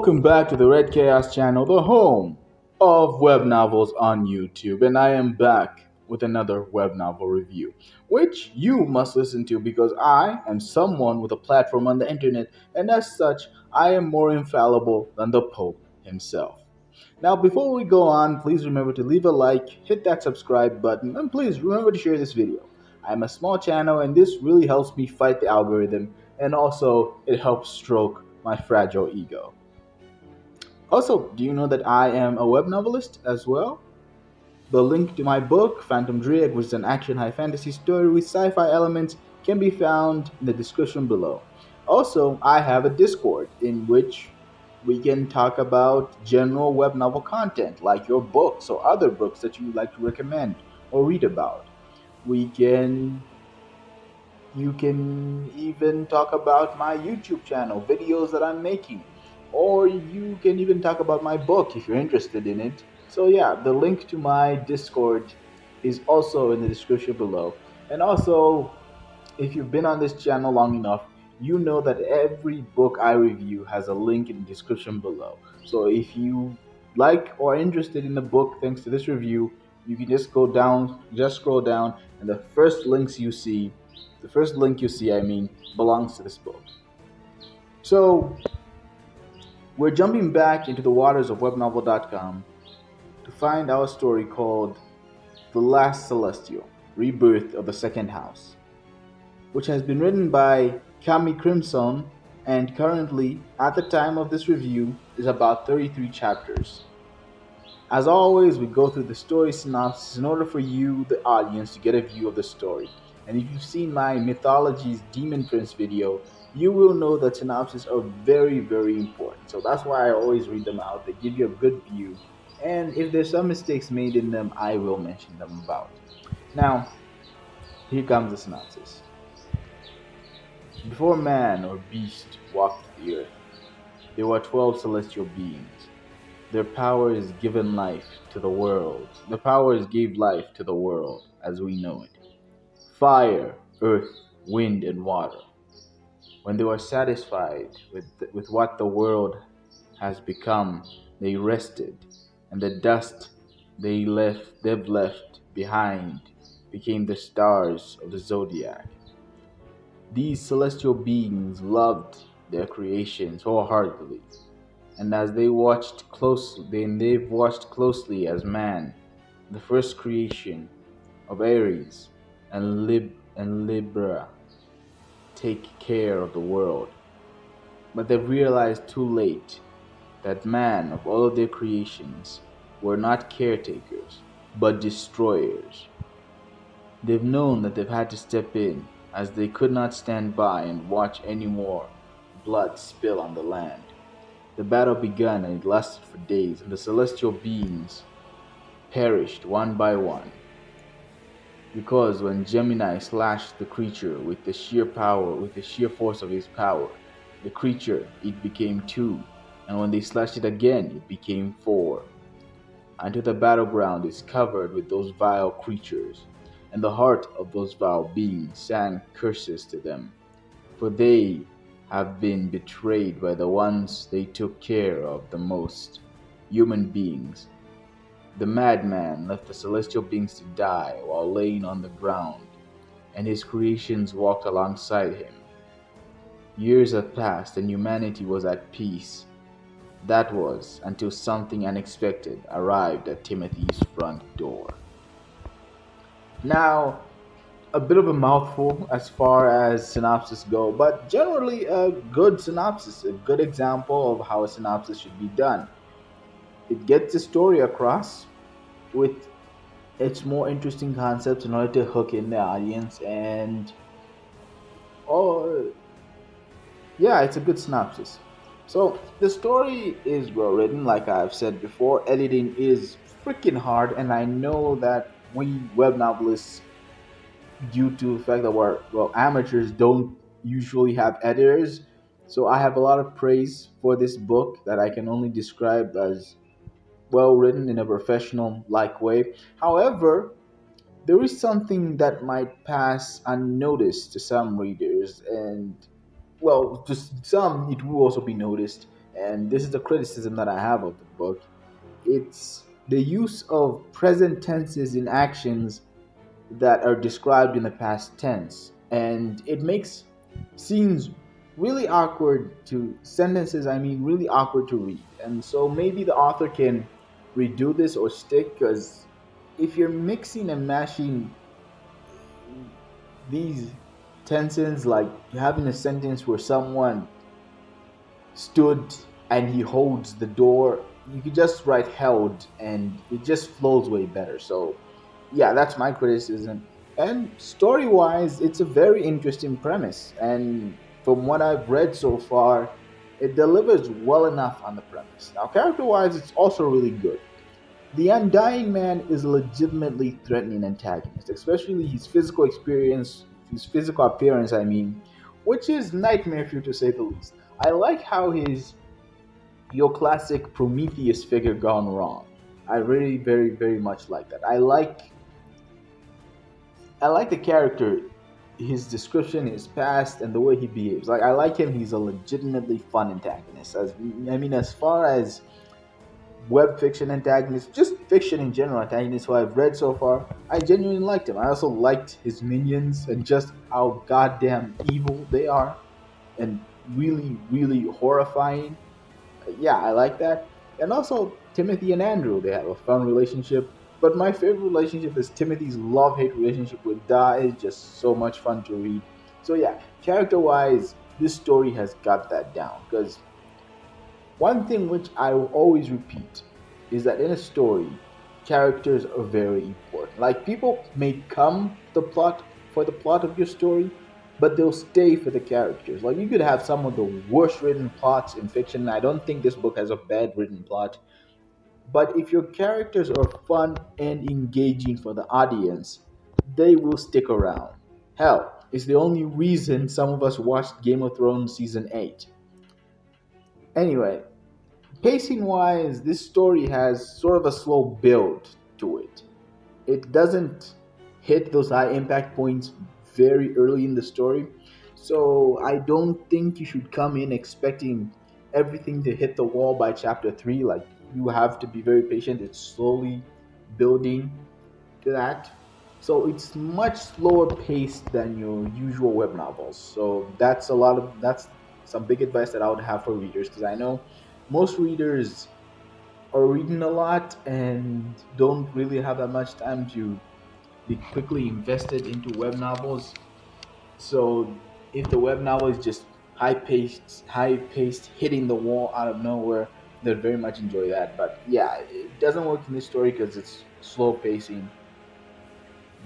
Welcome back to the Red Chaos channel, the home of web novels on YouTube. And I am back with another web novel review, which you must listen to because I am someone with a platform on the internet, and as such, I am more infallible than the Pope himself. Now, before we go on, please remember to leave a like, hit that subscribe button, and please remember to share this video. I'm a small channel, and this really helps me fight the algorithm, and also it helps stroke my fragile ego. Also, do you know that I am a web novelist as well? The link to my book, Phantom Drake, which is an action high fantasy story with sci fi elements, can be found in the description below. Also, I have a Discord in which we can talk about general web novel content like your books or other books that you would like to recommend or read about. We can You can even talk about my YouTube channel, videos that I'm making, or you can even talk about my book if you're interested in it. So, yeah, the link to my Discord is also in the description below. And also, if you've been on this channel long enough, you know that every book I review has a link in the description below. So, if you like or are interested in the book thanks to this review, you can just scroll down, and the first link you see, belongs to this book. So, we're jumping back into the waters of webnovel.com to find our story called The Last Celestial, Rebirth of the Second House, which has been written by Kami Crimson and currently, at the time of this review, is about 33 chapters. As always, we go through the story synopsis in order for you, the audience, to get a view of the story. And if you've seen my Mythologies Demon Prince video, you will know that synopses are very, very important. So that's why I always read them out. They give you a good view. And if there's some mistakes made in them, I will mention them about. Now, here comes the synopsis. Before man or beast walked the earth, there were 12 celestial beings. Their powers given life to the world. The powers gave life to the world as we know it. Fire, earth, wind, and water. When they were satisfied with what the world has become, they rested, and the dust they've left behind became the stars of the zodiac. These celestial beings loved their creations wholeheartedly, and as they've watched closely as man, the first creation of Aries and Libra, take care of the world. But they've realized too late that man, of all of their creations, were not caretakers, but destroyers. They've known that they've had to step in, as they could not stand by and watch any more blood spill on the land. The battle began, and it lasted for days, and the celestial beings perished one by one. Because when Gemini slashed the creature with the sheer force of his power, the creature, it became two, and when they slashed it again, it became four, until the battleground is covered with those vile creatures, and the heart of those vile beings sang curses to them, for they have been betrayed by the ones they took care of the most, human beings. The madman left the celestial beings to die while laying on the ground, and his creations walked alongside him. Years have passed, and humanity was at peace. That was until something unexpected arrived at Timothy's front door. Now, a bit of a mouthful as far as synopsis go, but generally a good synopsis, a good example of how a synopsis should be done. It gets the story across with its more interesting concepts in order to hook in the audience, and oh yeah, it's a good synopsis. So the story is well written, like I've said before. Editing is freaking hard, and I know that we web novelists, due to the fact that we're amateurs, don't usually have editors. So I have a lot of praise for this book that I can only describe as well written in a professional like way. However, there is something that might pass unnoticed to some readers, and well, to some it will also be noticed, and this is the criticism that I have of the book. It's the use of present tenses in actions that are described in the past tense, and it makes scenes really awkward to sentences, I mean, really awkward to read. And so maybe the author can redo this or stick, because if you're mixing and mashing these tenses, like having a sentence where someone stood and he holds the door, you could just write held and it just flows way better. So yeah, that's my criticism. And story wise, it's a very interesting premise, and from what I've read so far, it delivers well enough on the premise. Now, character wise, it's also really good. The Undying Man is a legitimately threatening antagonist, especially his physical appearance, I mean, which is nightmare fuel to say the least. I like how his your classic Prometheus figure gone wrong. I really very much like that. I like the character, his description, his past, and the way he behaves. Like I like him. He's a legitimately fun antagonist. As far as web fiction antagonists, just fiction in general antagonists who I've read so far, I genuinely liked him. I also liked his minions and just how goddamn evil they are, and really horrifying. Yeah, I like that. And also Timothy and Andrew, they have a fun relationship. But my favorite relationship is Timothy's love-hate relationship with Da. It's just so much fun to read. So yeah, character-wise, this story has got that down. Because one thing which I will always repeat is that in a story, characters are very important. Like people may come the plot for the plot of your story, but they'll stay for the characters. Like you could have some of the worst written plots in fiction. I don't think this book has a bad written plot, but if your characters are fun and engaging for the audience, they will stick around. Hell, it's the only reason some of us watched Game of Thrones season 8. Anyway, pacing wise, this story has sort of a slow build to it. It doesn't hit those high impact points very early in the story. So I don't think you should come in expecting everything to hit the wall by chapter 3. Like, you have to be very patient. It's slowly building to that. So it's much slower paced than your usual web novels. So that's some big advice that I would have for readers, because I know most readers are reading a lot and don't really have that much time to be quickly invested into web novels. So if the web novel is just high paced, hitting the wall out of nowhere, they'd very much enjoy that. But yeah, it doesn't work in this story because it's slow pacing.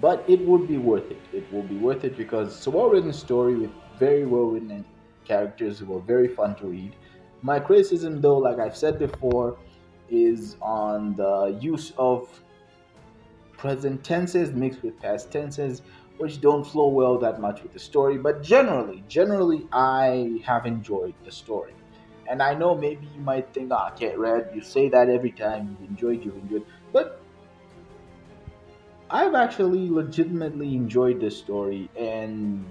But it would be worth it. It will be worth it because it's a well written story with very well written characters who are very fun to read. My criticism, though, like I've said before, is on the use of present tenses mixed with past tenses, which don't flow well that much with the story. But generally, I have enjoyed the story. And I know maybe you might think, ah, okay, Red, you say that every time you've enjoyed. But I've actually legitimately enjoyed this story. And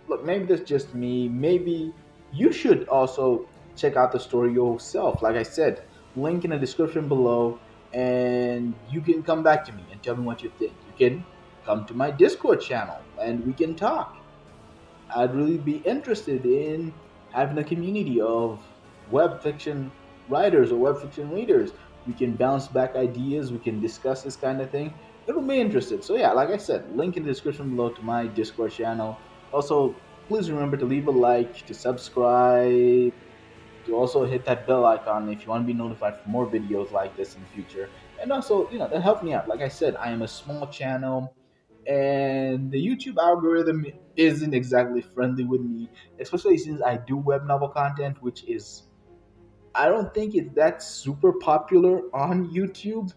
look, maybe that's just me. Maybe you should also check out the story yourself. Like I said, link in the description below, and you can come back to me and tell me what you think. You can come to my Discord channel and we can talk. I'd really be interested in having a community of web fiction writers or web fiction readers. We can bounce back ideas, we can discuss this kind of thing. It'll be interested. So yeah, like I said, link in the description below to my Discord channel. Also, please remember to leave a like, to subscribe, to also hit that bell icon if you want to be notified for more videos like this in the future. And also, that helped me out. Like I said, I am a small channel, and the YouTube algorithm isn't exactly friendly with me, especially since I do web novel content, which is, I don't think it's that super popular on YouTube.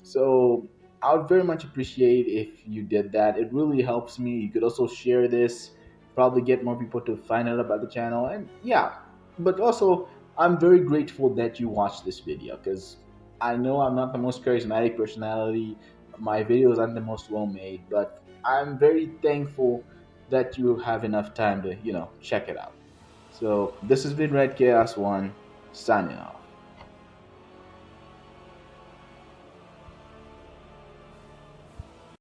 So I would very much appreciate if you did that. It really helps me. You could also share this, probably get more people to find out about the channel. And yeah, but also, I'm very grateful that you watched this video, because I know I'm not the most charismatic personality. My videos aren't the most well made, but I'm very thankful that you have enough time to, check it out. So this has been Red Chaos 1. signing off.